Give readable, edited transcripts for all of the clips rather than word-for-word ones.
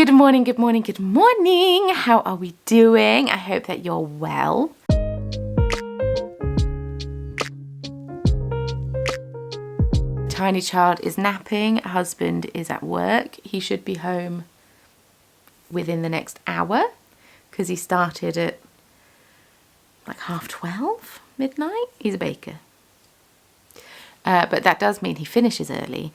Good morning, good morning, good morning. How are we doing? I hope that you're well. Tiny child is napping, husband is at work. He should be home within the next hour because he started at like 12:30, midnight. He's a baker. But that does mean he finishes early.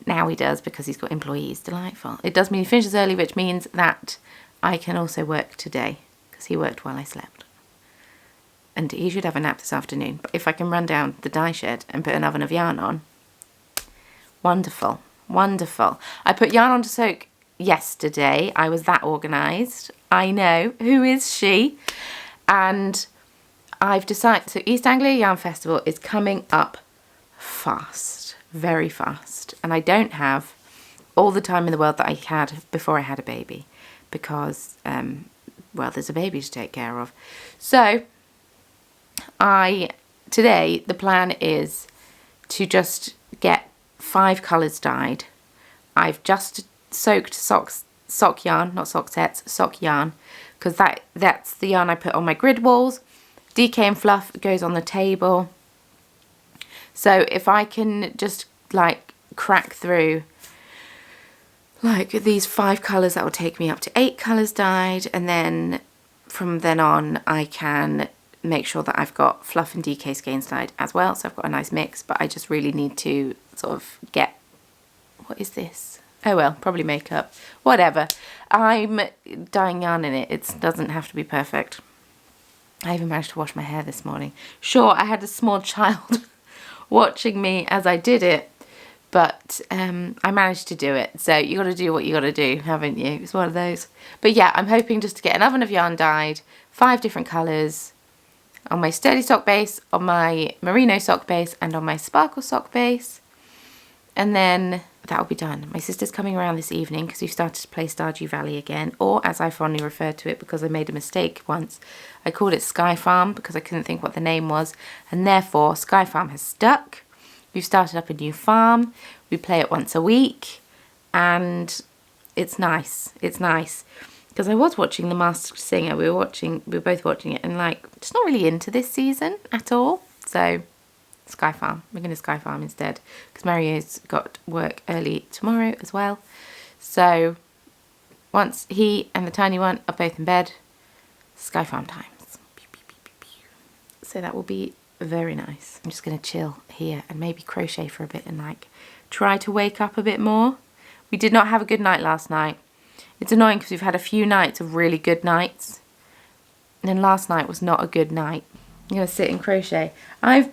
Now he does because he's got employees. Delightful. It does mean he finishes early, which means that I can also work today because he worked while I slept. And he should have a nap this afternoon. But if I can run down the dye shed and put an oven of yarn on, wonderful, wonderful. I put yarn on to soak yesterday. I was that organised. I know. Who is she? And I've decided, so East Anglia Yarn Festival is coming up fast, very fast. And I don't have all the time in the world that I had before I had a baby because, well, there's a baby to take care of. So today the plan is to just get 5 colours dyed. I've just soaked sock yarn, not sock sets, sock yarn, because that's the yarn I put on my grid walls. DK and fluff goes on the table. So if I can just like crack through like these 5 colours, that will take me up to 8 colours dyed, and then from then on I can make sure that I've got fluff and DK skeins dyed as well, so I've got a nice mix. But I just really need to sort of get, what is this? Oh well, probably makeup, whatever. I'm dyeing yarn in it. It doesn't have to be perfect. I even managed to wash my hair this morning. Sure, I had a small child watching me as I did it, but I managed to do it. So you got to do what you got to do, haven't you? It's one of those. But yeah, I'm hoping just to get an oven of yarn dyed, 5 different colours, on my sturdy sock base, on my merino sock base, and on my sparkle sock base. And then that'll be done. My sister's coming around this evening because we've started to play Stardew Valley again, or as I fondly refer to it because I made a mistake once, I called it Sky Farm because I couldn't think what the name was, and therefore Sky Farm has stuck. We've started up a new farm. We play it once a week, and it's nice. It's nice. Because I was watching The Masked Singer. We were both watching it, and like, just not really into this season at all. So, Sky Farm. We're going to Sky Farm instead. Because Mario's got work early tomorrow as well. So, once he and the tiny one are both in bed, Sky Farm times. So that will be very nice. I'm just going to chill here and maybe crochet for a bit and like try to wake up a bit more. We did not have a good night last night. It's annoying because we've had a few nights of really good nights. And then last night was not a good night. I'm going to sit and crochet. I've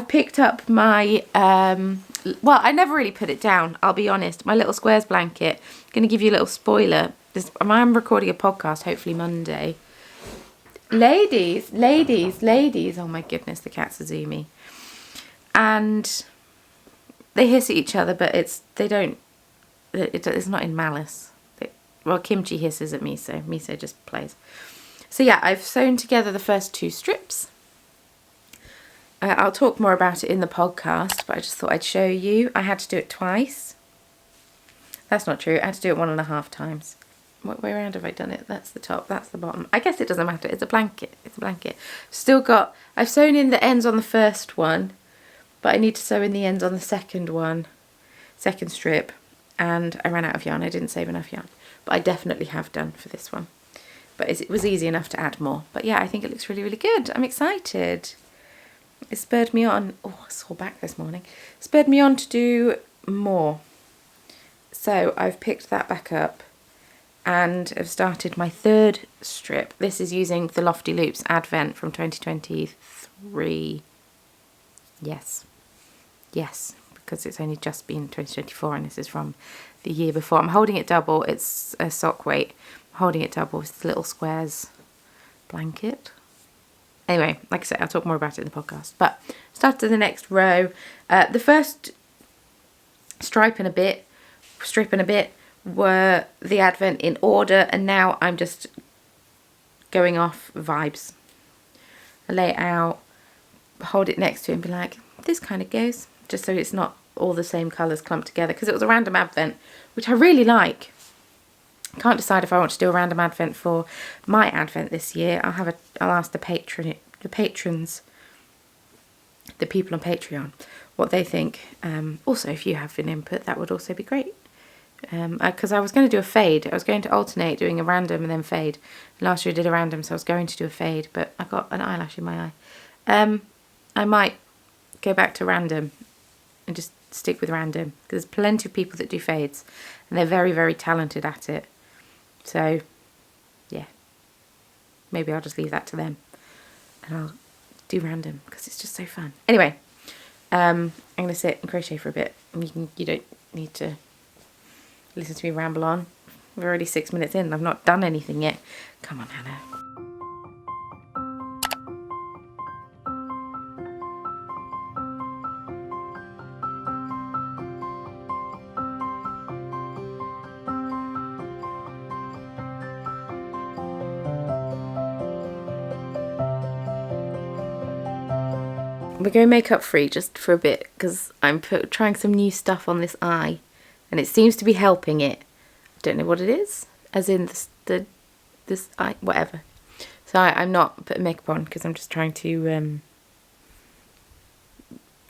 picked up my, well, I never really put it down, I'll be honest. My little squares blanket. I'm going to give you a little spoiler. I'm recording a podcast, hopefully Monday. Ladies. Oh my goodness, the cats are zoomy. And they hiss at each other, but it's not in malice. Well, Kimchi hisses at Miso. Miso just plays. So yeah, I've sewn together the first 2 strips. I'll talk more about it in the podcast, but I just thought I'd show you. I had to do it twice. That's not true. I had to do it 1.5 times. What way around have I done it? That's the top, that's the bottom. I guess it doesn't matter. It's a blanket. It's a blanket. I've sewn in the ends on the first one, but I need to sew in the ends on the second strip, and I ran out of yarn. I didn't save enough yarn. But I definitely have done for this one. But it was easy enough to add more. But yeah, I think it looks really, really good. I'm excited. It spurred me on. Oh, I saw back this morning. Spurred me on to do more. So I've picked that back up and have started my 3rd strip. This is using the Lofty Loops Advent from 2023. Yes. Because it's only just been 2024 and this is from the year before. I'm holding it double. It's a sock weight. I'm holding it double. It's the little squares blanket. Anyway, like I said, I'll talk more about it in the podcast. But start to the next row. The first strip and a bit were the Advent in order, and now I'm just going off vibes. I lay it out, hold it next to it and be like, this kind of goes. Just so it's not all the same colours clumped together, because it was a random Advent, which I really like. I can't decide if I want to do a random advent for my advent this year. I'll ask the patrons, the people on Patreon, what they think. Also, if you have an input, that would also be great. Because I was going to do a fade. I was going to alternate doing a random and then fade. Last year I did a random, so I was going to do a fade, but I got an eyelash in my eye. I might go back to random and just stick with random, because there's plenty of people that do fades and they're very, very talented at it. So yeah, maybe I'll just leave that to them and I'll do random because it's just so fun. Anyway, I'm going to sit and crochet for a bit, and you don't need to listen to me ramble on. We're already 6 minutes in and I've not done anything yet. Come on, Hannah. We're going makeup free just for a bit because I'm trying some new stuff on this eye and it seems to be helping it. I don't know what it is, as in this eye, whatever. So I'm not putting makeup on because I'm just trying to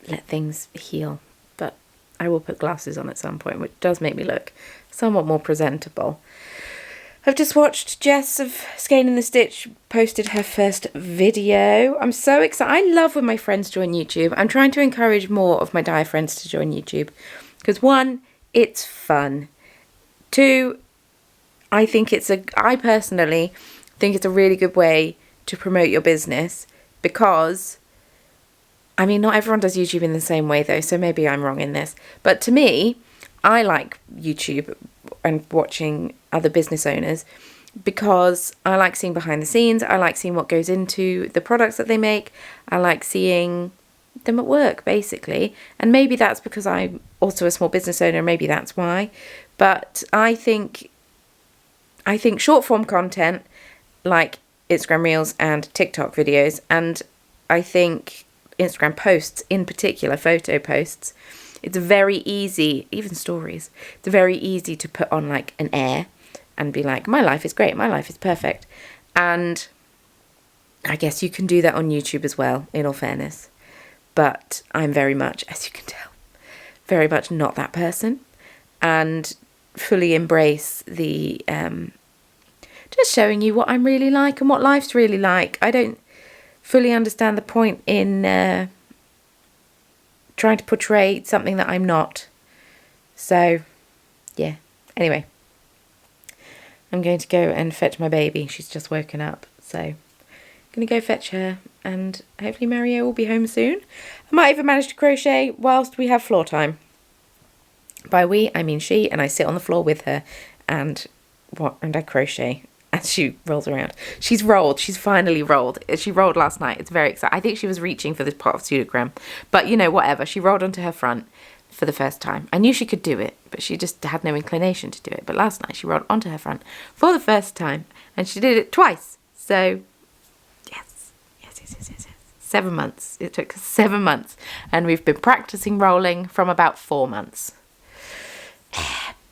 let things heal. But I will put glasses on at some point, which does make me look somewhat more presentable. I've just watched Jess of Skein the Stitch posted her first video. I'm so excited. I love when my friends join YouTube. I'm trying to encourage more of my dye friends to join YouTube. Because 1, it's fun. 2, I personally think it's a really good way to promote your business. Because, I mean, not everyone does YouTube in the same way though, so maybe I'm wrong in this. But to me, I like YouTube and watching other business owners because I like seeing behind the scenes. I like seeing what goes into the products that they make. I like seeing them at work, basically. And maybe that's because I'm also a small business owner. Maybe that's why. But I think short form content like Instagram Reels and TikTok videos, and I think Instagram posts in particular, photo posts, it's very easy, even stories, it's very easy to put on like an air and be like, my life is great, my life is perfect. And I guess you can do that on YouTube as well, in all fairness. But I'm very much, as you can tell, very much not that person. And fully embrace the, just showing you what I'm really like and what life's really like. I don't fully understand the point in trying to portray something that I'm not. So, yeah. Anyway, I'm going to go and fetch my baby. She's just woken up. So, I'm going to go fetch her and hopefully Mario will be home soon. I might even manage to crochet whilst we have floor time. By we, I mean she, and I sit on the floor with her and I crochet as she rolls around. She's rolled. She's finally rolled. She rolled last night. It's very exciting. I think she was reaching for this pot of pseudogram. But, you know, whatever. She rolled onto her front for the first time. I knew she could do it, but she just had no inclination to do it. But last night she rolled onto her front for the first time. And she did it twice. So, yes. 7 months. It took us 7 months. And we've been practicing rolling from about 4 months.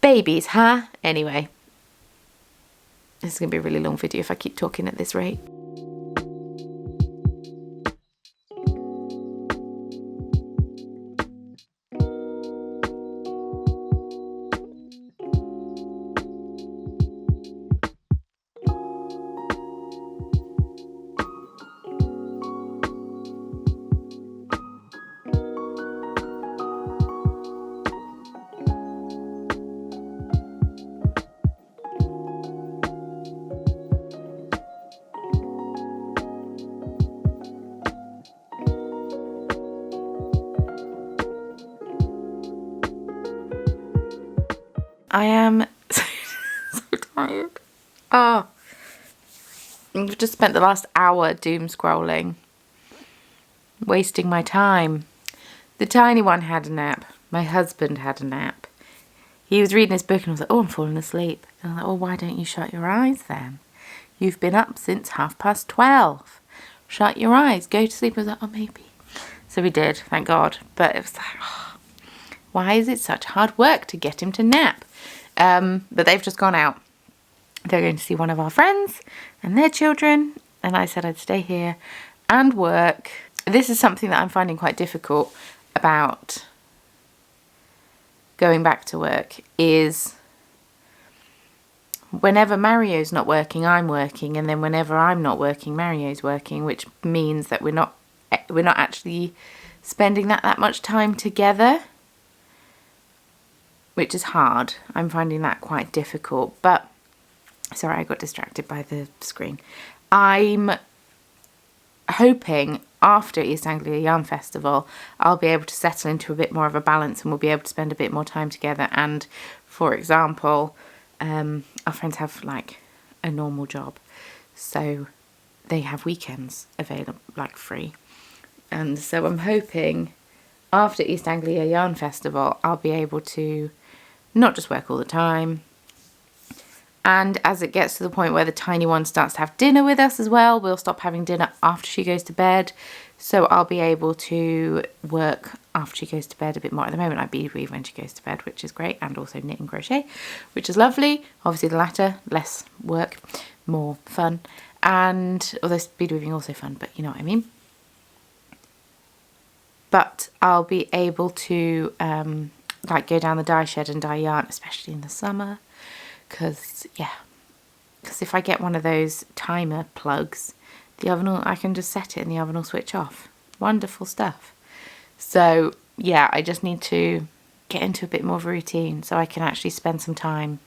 Babies, huh? Anyway. This is going to be a really long video if I keep talking at this rate. I am so tired. Oh, I've just spent the last hour doom scrolling, wasting my time. The tiny one had a nap. My husband had a nap. He was reading his book and I was like, oh, I'm falling asleep. And I was like, oh, why don't you shut your eyes then? You've been up since 12:30. Shut your eyes, go to sleep. I was like, oh, maybe. So we did, thank God. But it was like, oh, why is it such hard work to get him to nap? But they've just gone out. they're going to see one of our friends and their children, and I said I'd stay here and work. This is something that I'm finding quite difficult about going back to work, is whenever Mario's not working, I'm working, and then whenever I'm not working, Mario's working, which means that we're not actually spending that much time together, which is hard. I'm finding that quite difficult. But sorry, I got distracted by the screen. I'm hoping after East Anglia Yarn Festival I'll be able to settle into a bit more of a balance, and we'll be able to spend a bit more time together. And for example, our friends have like a normal job, so they have weekends available, like free. And so I'm hoping after East Anglia Yarn Festival I'll be able to not just work all the time, and as it gets to the point where the tiny one starts to have dinner with us as well, we'll stop having dinner after she goes to bed, so I'll be able to work after she goes to bed a bit more. At the moment I bead weave when she goes to bed, which is great, and also knit and crochet, which is lovely. Obviously the latter, less work, more fun, and although bead weaving also fun, but you know what I mean. But I'll be able to like go down the dye shed and dye yarn, especially in the summer, because if I get one of those timer plugs, the oven I can just set it and the oven will switch off. Wonderful stuff. So yeah, I just need to get into a bit more of a routine so I can actually spend some time.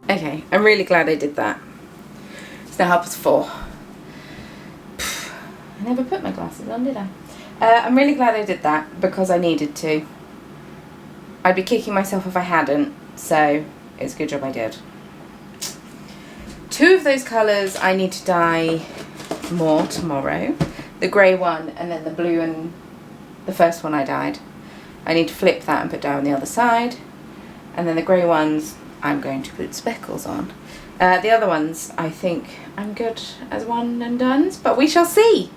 Okay, I'm really glad I did that. It's now 4:30. I never put my glasses on, did I? I'm really glad I did that because I needed to. I'd be kicking myself if I hadn't, so it's a good job I did. 2 of those colours I need to dye more tomorrow. The grey one and then the blue and the first one I dyed. I need to flip that and put dye on the other side. And then the grey ones I'm going to put speckles on. The other ones I think I'm good as one and done's, but we shall see.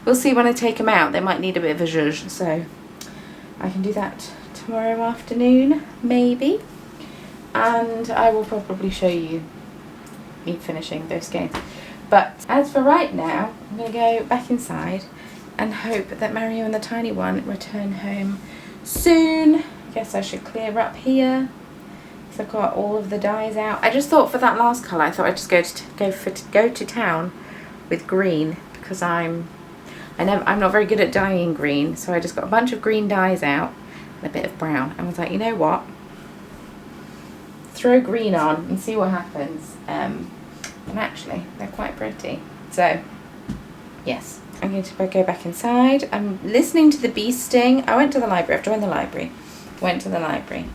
We'll see when I take them out. They might need a bit of a zhuzh, so I can do that tomorrow afternoon, maybe. And I will probably show you me finishing those skeins. But as for right now, I'm going to go back inside and hope that Mario and the tiny one return home soon. I guess I should clear up here. So I've got all of the dyes out. I just thought for that last colour, I thought I'd just go to town with green because I'm not very good at dyeing green, so I just got a bunch of green dyes out and a bit of brown, and was like, you know what? Throw green on and see what happens. And actually, they're quite pretty. So, yes, I'm going to go back inside. I'm listening to the bee sting. I went to the library. I've joined the library. Went to the library.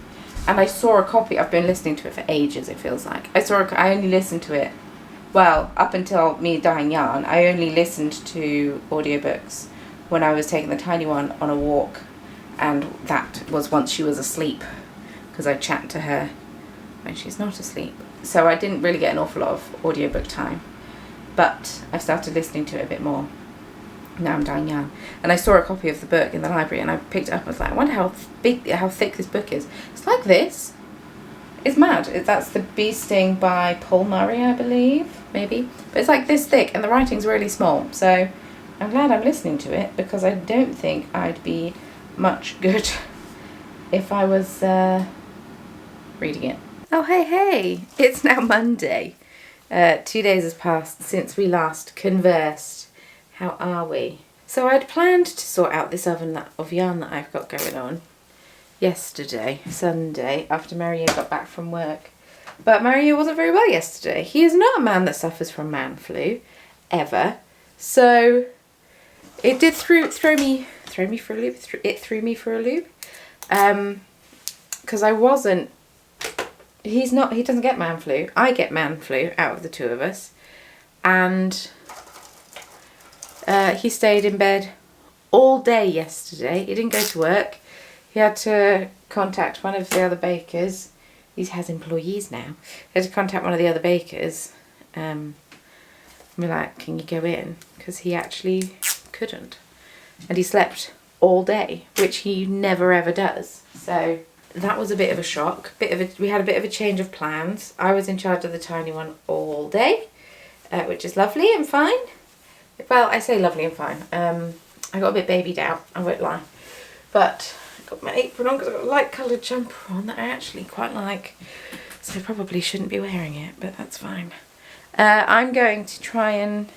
And I saw a copy. I've been listening to it for ages, it feels like. I only listened to it, well, up until me dyeing yarn, I only listened to audiobooks when I was taking the tiny one on a walk. And that was once she was asleep, because I chat to her when she's not asleep. So I didn't really get an awful lot of audiobook time. But I've started listening to it a bit more. Now I'm dyeing yarn. And I saw a copy of the book in the library and I picked it up and was like, I wonder how thick this book is. It's like this. It's mad. That's The Bee Sting by Paul Murray, I believe. Maybe. But it's like this thick and the writing's really small. So I'm glad I'm listening to it because I don't think I'd be much good if I was reading it. Oh, hey. It's now Monday. 2 days has passed since we last conversed. How are we? So I'd planned to sort out this oven of yarn that I've got going on yesterday, Sunday, after Mario got back from work. But Mario wasn't very well yesterday. He is not a man that suffers from man flu, ever. So it did throw me for a loop. It threw me for a loop. Because I wasn't. He doesn't get man flu. I get man flu out of the two of us, and. He stayed in bed all day yesterday. He didn't go to work. He had to contact one of the other bakers. He has employees now. He had to contact one of the other bakers and be like, can you go in? Because he actually couldn't. and he slept all day, which he never ever does. So that was a bit of a shock. We had a bit of a change of plans. I was in charge of the tiny one all day, which is lovely and fine. Well, I say lovely and fine. I got a bit babied out, I won't lie. But I got my apron on because I've got a light coloured jumper on that I actually quite like. So I probably shouldn't be wearing it, but that's fine. I'm going to try and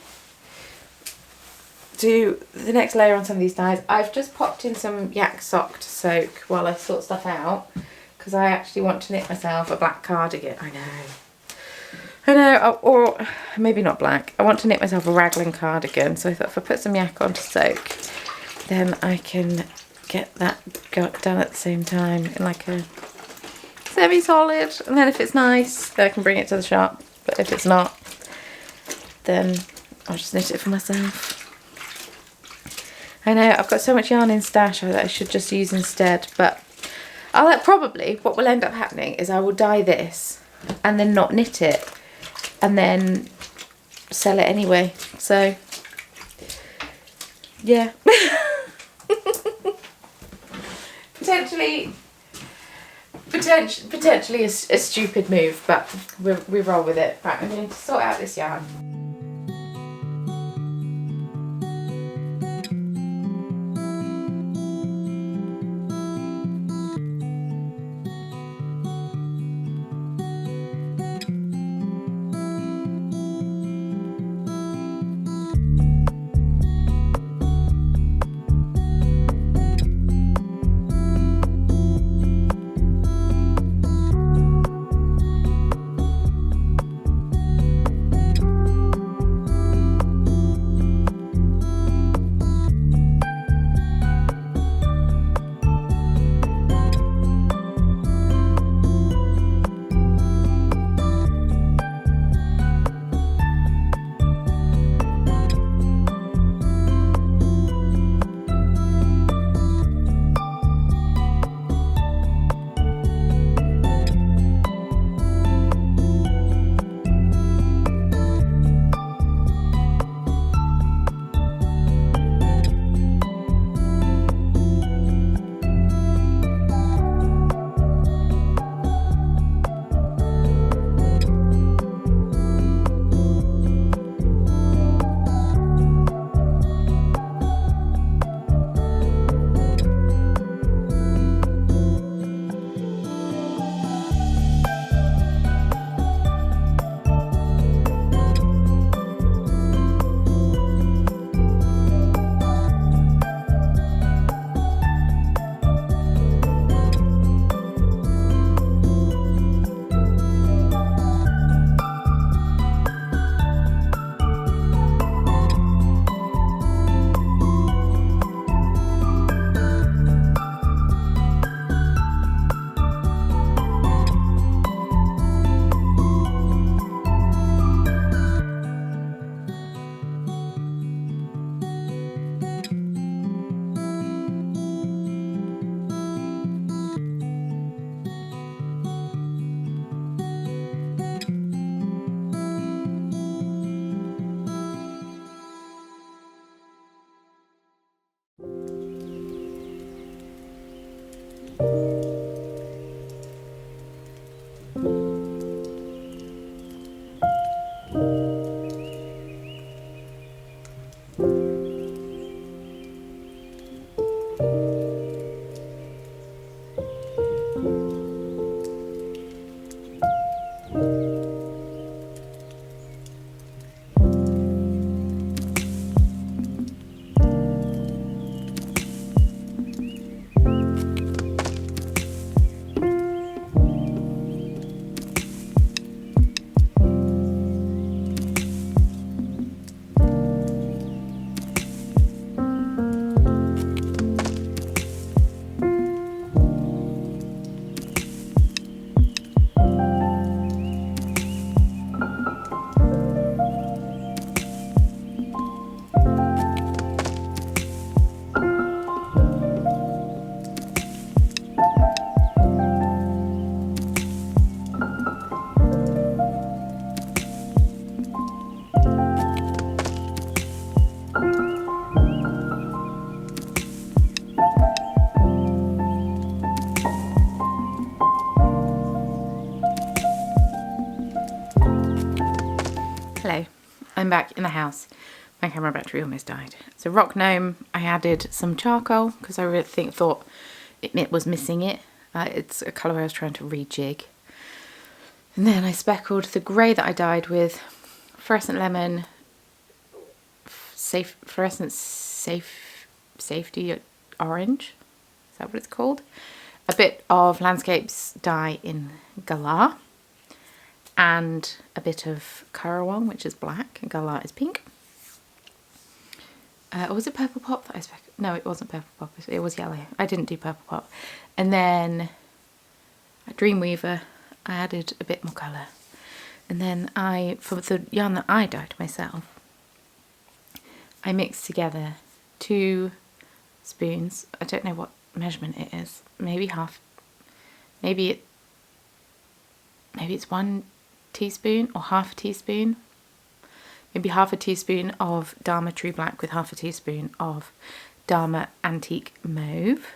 do the next layer on some of these dyes. I've just popped in some yak sock to soak while I sort stuff out, because I actually want to knit myself a black cardigan. I know, or maybe not black. I want to knit myself a raglan cardigan, so I thought if I put some yak on to soak, then I can get that done at the same time in like a semi-solid, and then if it's nice, then I can bring it to the shop. But if it's not, then I'll just knit it for myself. I know, I've got so much yarn in stash that I should just use instead, but probably what will end up happening is I will dye this and then not knit it and then sell it anyway. So yeah. potentially a stupid move, but we roll with it. Right, I'm going to sort out this yarn. back in the house, my camera battery almost died. So rock gnome, I added some charcoal because I really thought it was missing it. It's a colour I was trying to rejig. And then I speckled the grey that I dyed with fluorescent lemon, safety orange. Is that what it's called? A bit of landscapes dye in galah, and a bit of Karawang, which is black, and galah is pink. Or was it purple pop that I speckled? No, it wasn't purple pop. It was yellow. I didn't do purple pop. And then a Dreamweaver, I added a bit more colour. And then for the yarn that I dyed myself, I mixed together 2 spoons. I don't know what measurement it is. Maybe it's 1 teaspoon or half a teaspoon. Maybe half a teaspoon of Dharma True Black with half a teaspoon of Dharma Antique Mauve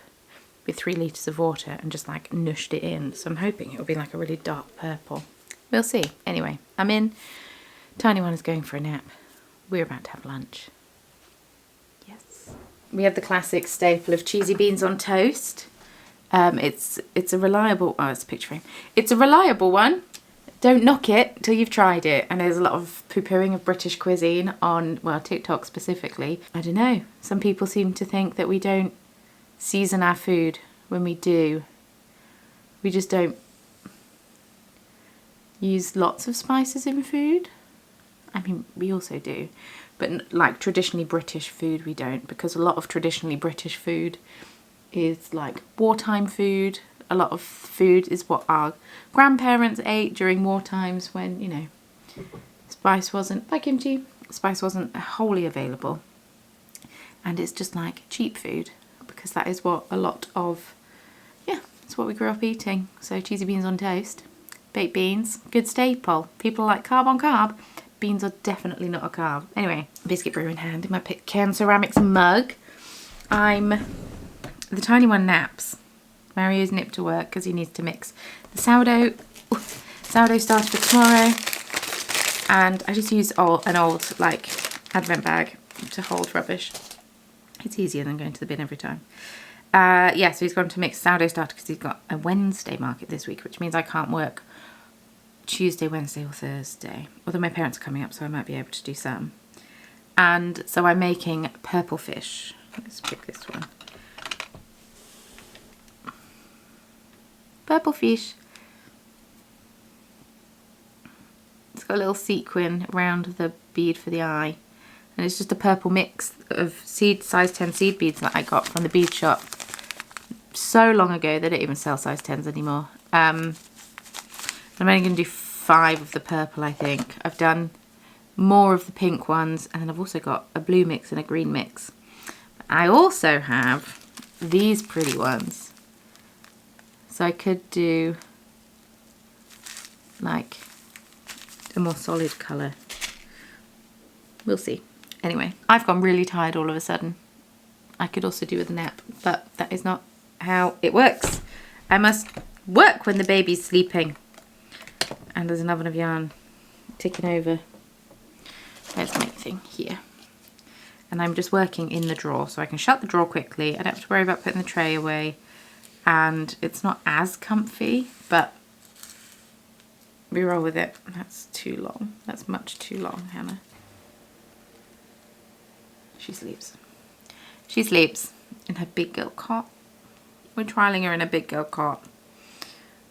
with 3 litres of water, and just like nushed it in. So I'm hoping it will be like a really dark purple. We'll see. Anyway, I'm in. Tiny one is going for a nap. We're about to have lunch. Yes. We have the classic staple of cheesy beans on toast. It's a reliable, it's a picture frame. It's a reliable one. Don't knock it till you've tried it. And there's a lot of poo-pooing of British cuisine on, well, TikTok specifically. I don't know. Some people seem to think that we don't season our food. When we do, we just don't use lots of spices in food. I mean, we also do. But like traditionally British food, we don't. Because a lot of traditionally British food is like wartime food. A lot of food is what our grandparents ate during war times when, you know, spice wasn't, like kimchi, spice wasn't wholly available. And it's just like cheap food, because that is what a lot of, yeah, it's what we grew up eating. So cheesy beans on toast, baked beans, good staple. People like carb on carb. Beans are definitely not a carb. Anyway, biscuit brew in hand in my Pitcairn ceramics mug. The tiny one naps. Mario's nipped to work because he needs to mix the sourdough starter for tomorrow, and I just use an old like advent bag to hold rubbish. It's easier than going to the bin every time. Yeah, so he's gone to mix sourdough starter because he's got a Wednesday market this week, which means I can't work Tuesday, Wednesday or Thursday. Although my parents are coming up, so I might be able to do some. And so I'm making purple fish. Let's pick this one. Purple fish. It's got a little sequin around the bead for the eye. And it's just a purple mix of size 10 seed beads that I got from the bead shop so long ago. They don't even sell size 10s anymore. I'm only going to do 5 of the purple, I think. I've done more of the pink ones, and then I've also got a blue mix and a green mix. I also have these pretty ones. So I could do like a more solid colour. We'll see. Anyway, I've gone really tired all of a sudden. I could also do with a nap, but that is not how it works. I must work when the baby's sleeping. And there's an oven of yarn ticking over. There's my thing here. And I'm just working in the drawer, so I can shut the drawer quickly. I don't have to worry about putting the tray away. And it's not as comfy, but we roll with it. That's too long. That's much too long, Hannah. She sleeps. She sleeps in her big girl cot. We're trialing her in a big girl cot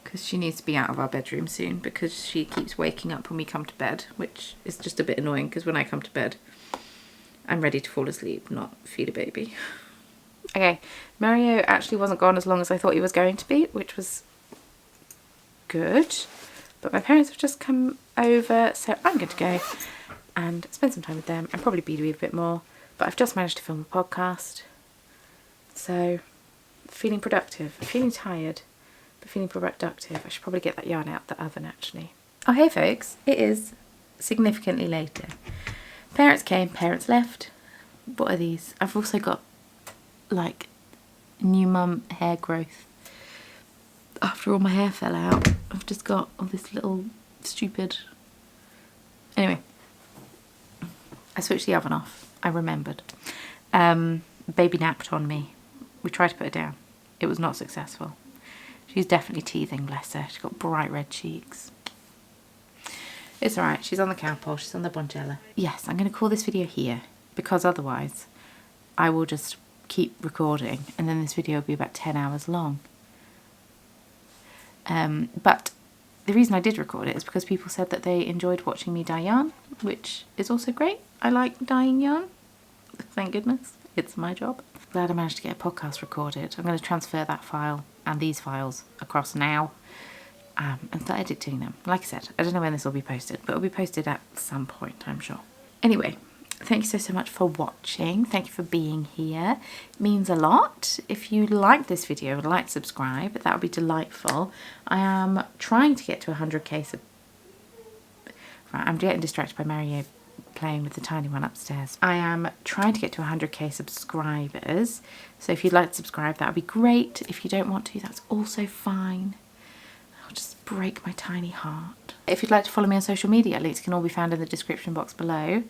because she needs to be out of our bedroom soon, because she keeps waking up when we come to bed, which is just a bit annoying because when I come to bed, I'm ready to fall asleep, not feed a baby. Okay, Mario actually wasn't gone as long as I thought he was going to be, which was good. But my parents have just come over, so I'm going to go and spend some time with them and probably bead weave a bit more. But I've just managed to film a podcast, so feeling productive. Feeling tired, but feeling productive. I should probably get that yarn out the oven actually. Oh hey folks, it is significantly later. Parents came, parents left. What are these? I've also got like new mum hair growth. After all my hair fell out, I've just got all this little stupid... Anyway, I switched the oven off. I remembered. Baby napped on me. We tried to put her down. It was not successful. She's definitely teething, bless her. She's got bright red cheeks. It's alright. She's on the cowpole. She's on the Bonjela. Yes, I'm going to call this video here because otherwise I will just keep recording and then this video will be about 10 hours long. But the reason I did record it is because people said that they enjoyed watching me dye yarn, which is also great. I like dyeing yarn. Thank goodness. It's my job. Glad I managed to get a podcast recorded. I'm going to transfer that file and these files across now and start editing them. Like I said, I don't know when this will be posted, but it'll be posted at some point, I'm sure. Anyway, thank you so much for watching. Thank you for being here. It means a lot. If you like this video, like, subscribe. That would be delightful. I am trying to get to 100k. Right, I'm getting distracted by Mario playing with the tiny one upstairs. I am trying to get to 100k subscribers. So if you'd like to subscribe, that would be great. If you don't want to, that's also fine. I'll just break my tiny heart. If you'd like to follow me on social media, links can all be found in the description box below.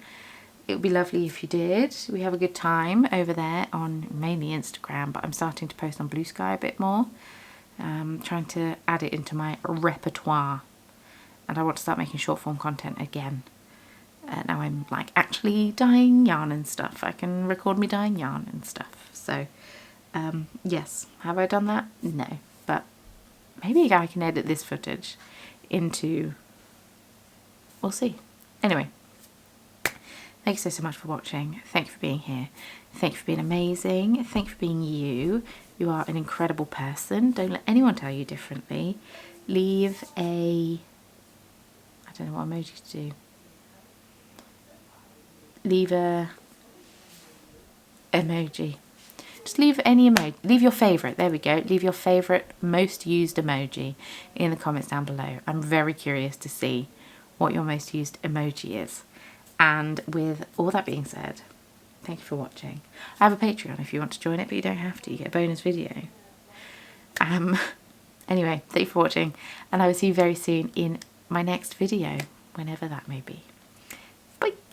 It would be lovely if you did. We have a good time over there on mainly Instagram, but I'm starting to post on Blue Sky a bit more. Trying to add it into my repertoire. And I want to start making short form content again. Now I'm like actually dyeing yarn and stuff. I can record me dyeing yarn and stuff. So yes, have I done that? No, but maybe I can edit this footage into, we'll see. Anyway, thank you so much for watching. Thank you for being here. Thank you for being amazing. Thank you for being you. You are an incredible person. Don't let anyone tell you differently. Leave a, I don't know what emoji to do. Leave a emoji. Just leave any emoji. Leave your favourite. There we go. Leave your favourite most used emoji in the comments down below. I'm very curious to see what your most used emoji is. And with all that being said, thank you for watching. I have a Patreon if you want to join it, but you don't have to. You get a bonus video. Anyway, thank you for watching, and I will see you very soon in my next video, whenever that may be.